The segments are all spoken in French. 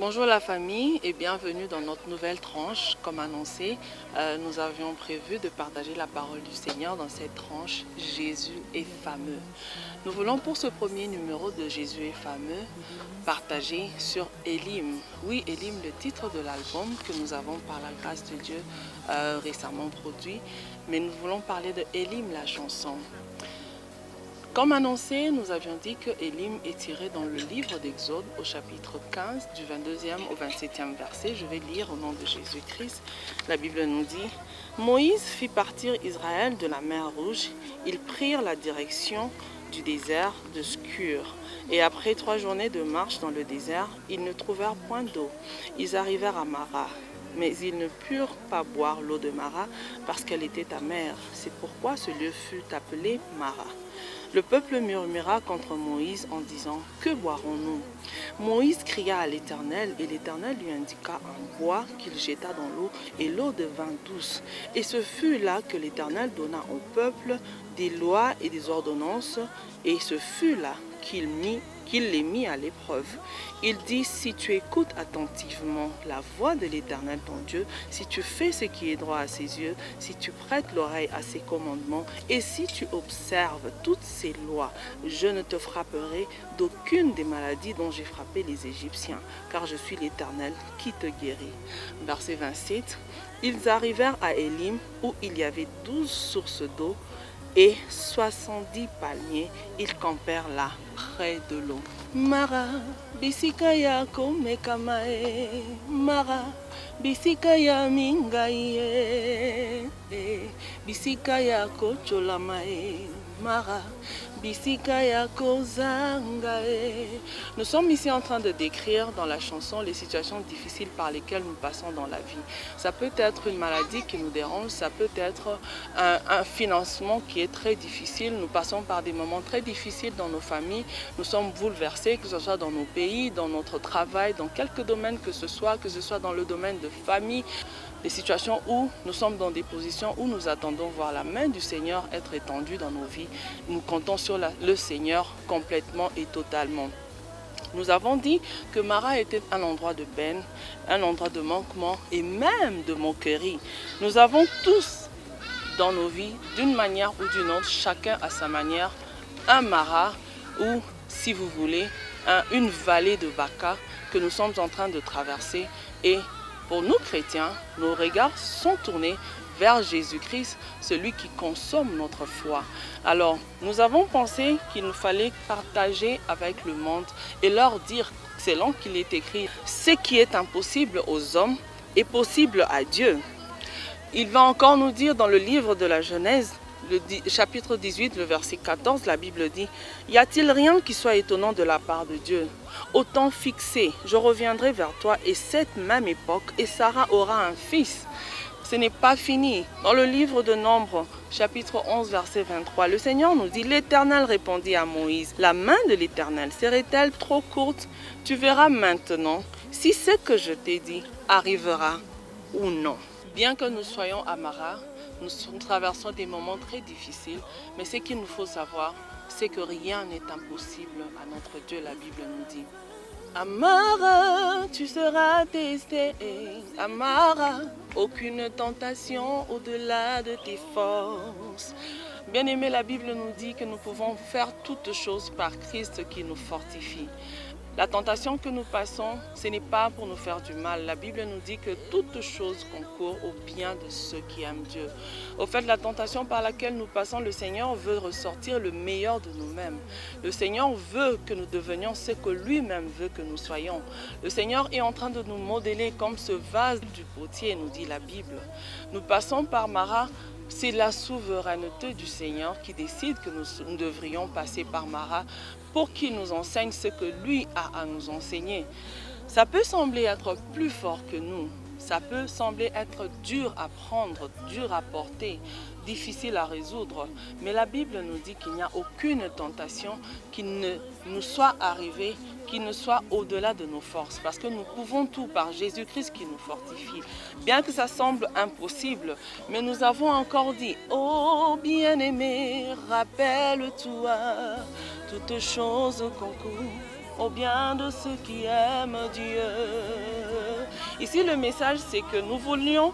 Bonjour la famille et bienvenue dans notre nouvelle tranche. Comme annoncé, nous avions prévu de partager la parole du Seigneur dans cette tranche « Jésus est fameux ». Nous voulons pour ce premier numéro de « Jésus est fameux » partager sur Élim. Oui, Élim, le titre de l'album que nous avons par la grâce de Dieu récemment produit. Mais nous voulons parler de Élim, la chanson. Comme annoncé, nous avions dit que Élim est tiré dans le livre d'Exode au chapitre 15 du 22e au 27e verset. Je vais lire au nom de Jésus-Christ. La Bible nous dit « Moïse fit partir Israël de la mer Rouge. Ils prirent la direction du désert de Shur. Et après 3 journées de marche dans le désert, ils ne trouvèrent point d'eau. Ils arrivèrent à Mara. Mais ils ne purent pas boire l'eau de Mara parce qu'elle était amère. C'est pourquoi ce lieu fut appelé Mara. Le peuple murmura contre Moïse en disant « Que boirons-nous » Moïse cria à l'Éternel et l'Éternel lui indiqua un bois qu'il jeta dans l'eau et l'eau devint douce. Et ce fut là que l'Éternel donna au peuple des lois et des ordonnances et ce fut là qu'il les mit à l'épreuve. Il dit, si tu écoutes attentivement la voix de l'Éternel ton Dieu, si tu fais ce qui est droit à ses yeux, si tu prêtes l'oreille à ses commandements, et si tu observes toutes ses lois, je ne te frapperai d'aucune des maladies dont j'ai frappé les Égyptiens, car je suis l'Éternel qui te guérit. Verset 27, ils arrivèrent à Élim, où il y avait 12 sources d'eau, et 70 palmiers, ils campèrent là, près de l'eau. Mara, bisikaya komekamae, Mara, bisikaya mingaye, bisikaya kocholamae, Mara, bisikaya kozangae. Nous sommes ici en train de décrire dans la chanson les situations difficiles par lesquelles nous passons dans la vie. Ça peut être une maladie qui nous dérange, ça peut être un financement qui est très difficile. Nous passons par des moments très difficiles dans nos familles. Nous sommes bouleversés, que ce soit dans nos pays, dans notre travail, dans quelque domaine que ce soit dans le domaine de famille. Des situations où nous sommes dans des positions où nous attendons voir la main du Seigneur être étendue dans nos vies. Nous comptons sur le Seigneur complètement et totalement. Nous avons dit que Mara était un endroit de peine, un endroit de manquement et même de moquerie. Nous avons tous dans nos vies, d'une manière ou d'une autre, chacun à sa manière, un Mara ou, si vous voulez, une vallée de Baca que nous sommes en train de traverser. Et pour nous chrétiens, nos regards sont tournés vers Jésus-Christ, celui qui consomme notre foi. Alors, nous avons pensé qu'il nous fallait partager avec le monde et leur dire, selon qu'il est écrit, ce qui est impossible aux hommes est possible à Dieu. Il va encore nous dire dans le livre de la Genèse, le chapitre 18, le verset 14, la Bible dit « Y a-t-il rien qui soit étonnant de la part de Dieu ? Au temps fixé, je reviendrai vers toi et cette même époque, et Sarah aura un fils. » Ce n'est pas fini. Dans le livre de Nombres, chapitre 11, verset 23, le Seigneur nous dit « L'Éternel répondit à Moïse, la main de l'Éternel serait-elle trop courte? Tu verras maintenant si ce que je t'ai dit arrivera ou non. » Bien que nous soyons à Mara, nous traversons des moments très difficiles, mais ce qu'il nous faut savoir, c'est que rien n'est impossible à notre Dieu, la Bible nous dit. À Mara, tu seras testé. À Mara, aucune tentation au-delà de tes forces. Bien-aimé, la Bible nous dit que nous pouvons faire toutes choses par Christ qui nous fortifie. La tentation que nous passons, ce n'est pas pour nous faire du mal. La Bible nous dit que toutes choses concourent au bien de ceux qui aiment Dieu. Au fait, la tentation par laquelle nous passons, le Seigneur veut ressortir le meilleur de nous-mêmes. Le Seigneur veut que nous devenions ce que lui-même veut que nous soyons. Le Seigneur est en train de nous modeler comme ce vase du potier, nous dit la Bible. Nous passons par Mara. C'est la souveraineté du Seigneur qui décide que nous devrions passer par Mara pour qu'il nous enseigne ce que lui a à nous enseigner. Ça peut sembler être plus fort que nous. Ça peut sembler être dur à prendre, dur à porter, difficile à résoudre. Mais la Bible nous dit qu'il n'y a aucune tentation qui ne nous soit arrivée, qui ne soit au-delà de nos forces. Parce que nous pouvons tout par Jésus-Christ qui nous fortifie. Bien que ça semble impossible, mais nous avons encore dit, oh bien-aimé, rappelle-toi, toutes choses concourent au bien de ceux qui aiment Dieu. Ici, le message, c'est que nous voulions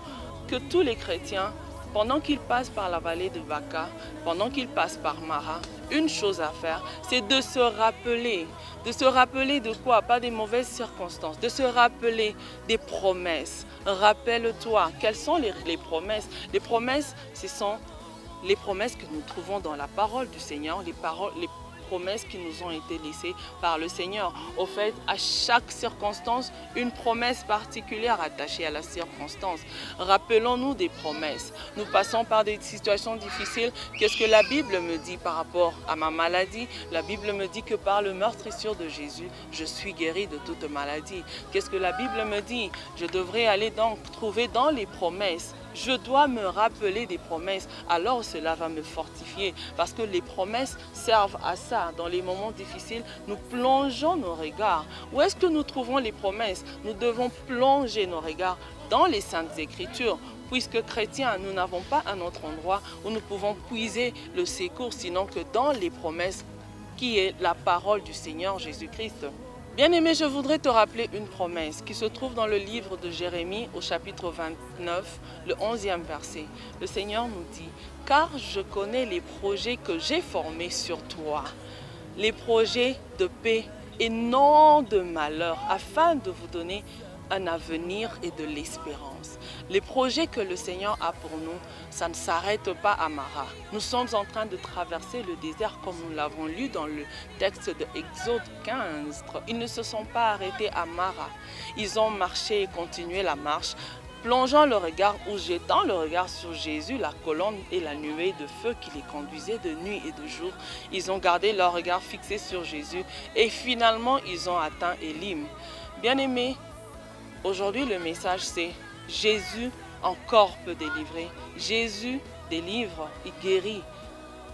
que tous les chrétiens, pendant qu'ils passent par la vallée de Baca, pendant qu'ils passent par Mara, une chose à faire, c'est de se rappeler. De se rappeler de quoi? Pas des mauvaises circonstances, de se rappeler des promesses. Rappelle-toi, quelles sont les promesses? Les promesses, ce sont les promesses que nous trouvons dans la parole du Seigneur, les promesses qui nous ont été laissées par le Seigneur. Au fait, à chaque circonstance, une promesse particulière attachée à la circonstance. Rappelons-nous des promesses. Nous passons par des situations difficiles. Qu'est-ce que la Bible me dit par rapport à ma maladie? La Bible me dit que par le meurtrissure de Jésus, je suis guéri de toute maladie. Qu'est-ce que la Bible me dit? Je devrais aller donc trouver dans les promesses. Je dois me rappeler des promesses, alors cela va me fortifier parce que les promesses servent à ça. Dans les moments difficiles, nous plongeons nos regards. Où est-ce que nous trouvons les promesses? Nous devons plonger nos regards dans les Saintes Écritures. Puisque chrétiens, nous n'avons pas un autre endroit où nous pouvons puiser le secours, sinon que dans les promesses qui est la parole du Seigneur Jésus-Christ. Bien-aimé, je voudrais te rappeler une promesse qui se trouve dans le livre de Jérémie au chapitre 29, le 11e verset. Le Seigneur nous dit « Car je connais les projets que j'ai formés sur toi, les projets de paix et non de malheur, afin de vous donner un avenir et de l'espérance. » Les projets que le Seigneur a pour nous, ça ne s'arrête pas à Mara. Nous sommes en train de traverser le désert comme nous l'avons lu dans le texte de Exode 15. Ils ne se sont pas arrêtés à Mara. Ils ont marché et continué la marche, plongeant le regard ou jetant le regard sur Jésus, la colonne et la nuée de feu qui les conduisait de nuit et de jour. Ils ont gardé leur regard fixé sur Jésus et finalement ils ont atteint Élim. Bien-aimés, aujourd'hui le message c'est Jésus encore peut délivrer. Jésus délivre, il guérit,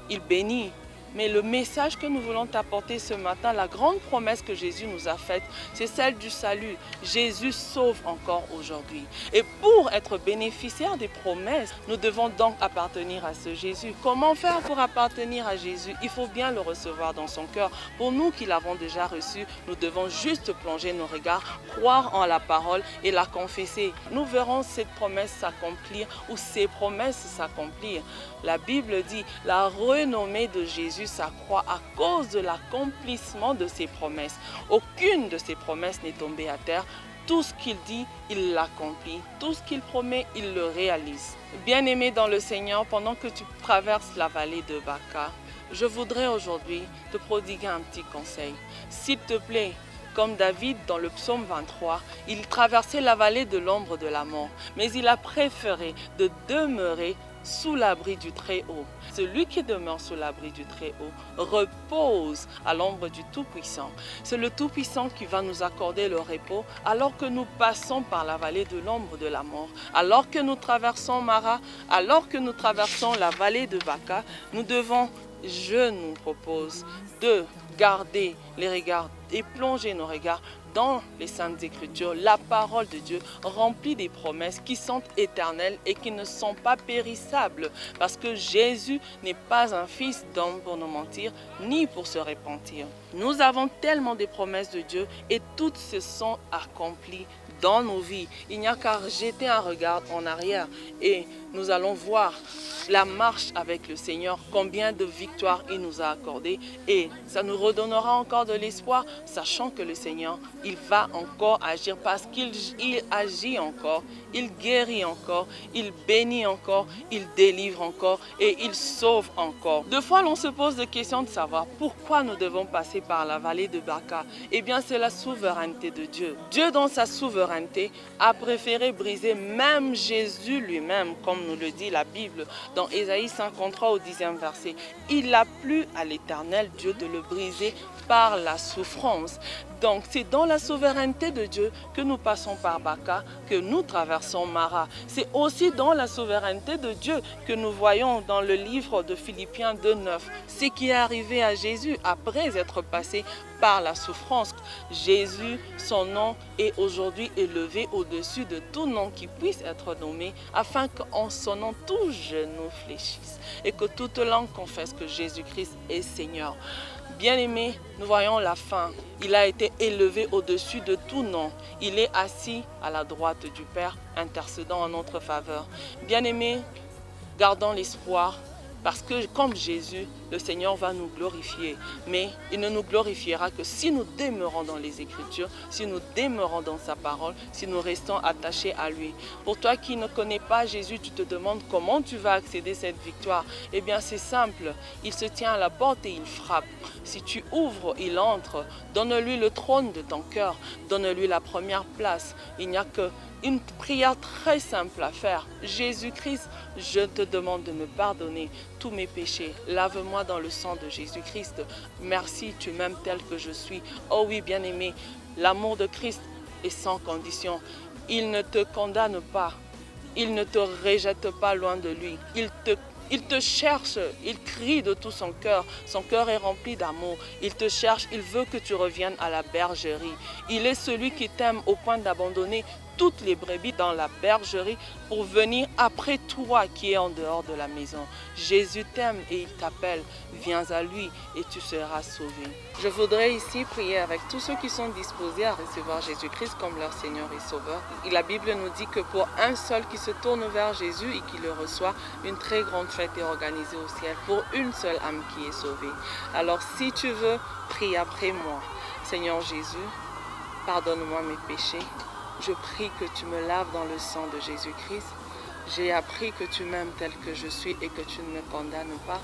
il bénit. Mais le message que nous voulons t'apporter ce matin, la grande promesse que Jésus nous a faite, c'est celle du salut. Jésus sauve encore aujourd'hui. Et pour être bénéficiaire des promesses, nous devons donc appartenir à ce Jésus. Comment faire pour appartenir à Jésus? Il faut bien le recevoir dans son cœur. Pour nous qui l'avons déjà reçu, nous devons juste plonger nos regards, croire en la parole et la confesser. Nous verrons cette promesse s'accomplir ou ces promesses s'accomplir. La Bible dit, la renommée de Jésus s'accroît à cause de l'accomplissement de ses promesses. Aucune de ses promesses n'est tombée à terre. Tout ce qu'il dit, il l'accomplit. Tout ce qu'il promet, il le réalise. Bien-aimé dans le Seigneur, pendant que tu traverses la vallée de Baca, je voudrais aujourd'hui te prodiguer un petit conseil. S'il te plaît, comme David dans le psaume 23, il traversait la vallée de l'ombre de la mort, mais il a préféré de demeurer sous l'abri du Très-Haut. Celui qui demeure sous l'abri du Très-Haut repose à l'ombre du Tout-Puissant. C'est le Tout-Puissant qui va nous accorder le repos alors que nous passons par la vallée de l'ombre de la mort. Alors que nous traversons Mara, alors que nous traversons la vallée de Baca, nous devons, je nous propose, de garder les regards et plonger nos regards dans les Saintes Écritures, la parole de Dieu remplie des promesses qui sont éternelles et qui ne sont pas périssables. Parce que Jésus n'est pas un fils d'homme pour nous mentir, ni pour se repentir. Nous avons tellement de promesses de Dieu et toutes se sont accomplies dans nos vies. Il n'y a qu'à jeter un regard en arrière et nous allons voir la marche avec le Seigneur, combien de victoires il nous a accordées et ça nous redonnera encore de l'espoir, sachant que le Seigneur, il va encore agir parce qu'il agit encore, il guérit encore, il bénit encore, il délivre encore et il sauve encore. Deux fois, l'on se pose des questions de savoir pourquoi nous devons passer par la vallée de Baca. Eh bien, c'est la souveraineté de Dieu. Dieu, dans sa souveraineté, a préféré briser même Jésus lui-même, comme nous le dit la Bible dans Ésaïe 53 au 10e verset. Il a plu à l'Éternel Dieu de le briser par la souffrance. Donc, c'est dans la souveraineté de Dieu que nous passons par Baca, que nous traversons Mara. C'est aussi dans la souveraineté de Dieu que nous voyons dans le livre de Philippiens 2:9 ce qui est arrivé à Jésus après être passé par la souffrance. Jésus, son nom est aujourd'hui élevé au-dessus de tout nom qui puisse être nommé, afin qu'en son nom tout genou fléchisse et que toute langue confesse que Jésus-Christ est Seigneur. Bien-aimé, nous voyons la fin. Il a été élevé au-dessus de tout nom. Il est assis à la droite du Père, intercédant en notre faveur. Bien-aimé, gardons l'espoir. Parce que comme Jésus, le Seigneur va nous glorifier. Mais il ne nous glorifiera que si nous demeurons dans les Écritures, si nous demeurons dans sa parole, si nous restons attachés à lui. Pour toi qui ne connais pas Jésus, tu te demandes comment tu vas accéder à cette victoire. Eh bien c'est simple, il se tient à la porte et il frappe. Si tu ouvres, il entre. Donne-lui le trône de ton cœur. Donne-lui la première place. Il n'y a qu'une prière très simple à faire. Jésus-Christ, je te demande de me pardonner tous mes péchés. Lave-moi dans le sang de Jésus-Christ. Merci, tu m'aimes tel que je suis. Oh oui, bien-aimé, l'amour de Christ est sans condition. Il ne te condamne pas. Il ne te rejette pas loin de lui. Il te cherche, il crie de tout son cœur est rempli d'amour. Il te cherche, il veut que tu reviennes à la bergerie. Il est celui qui t'aime au point d'abandonner toutes les brebis dans la bergerie pour venir après toi qui es en dehors de la maison. Jésus t'aime et il t'appelle. Viens à lui et tu seras sauvé. Je voudrais ici prier avec tous ceux qui sont disposés à recevoir Jésus-Christ comme leur Seigneur et Sauveur. Et la Bible nous dit que pour un seul qui se tourne vers Jésus et qui le reçoit, une très grande fête est organisée au ciel pour une seule âme qui est sauvée. Alors si tu veux, prie après moi. Seigneur Jésus, pardonne-moi mes péchés. Je prie que tu me laves dans le sang de Jésus-Christ. J'ai appris que tu m'aimes tel que je suis et que tu ne me condamnes pas.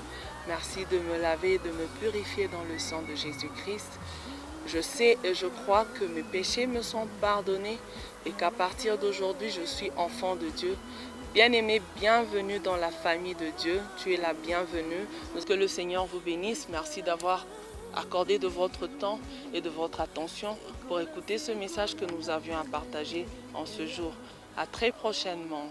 Merci de me laver et de me purifier dans le sang de Jésus-Christ. Je sais et je crois que mes péchés me sont pardonnés et qu'à partir d'aujourd'hui, je suis enfant de Dieu. Bien-aimé, bienvenue dans la famille de Dieu. Tu es la bienvenue. Que le Seigneur vous bénisse. Merci d'avoir accordé de votre temps et de votre attention pour écouter ce message que nous avions à partager en ce jour. À très prochainement.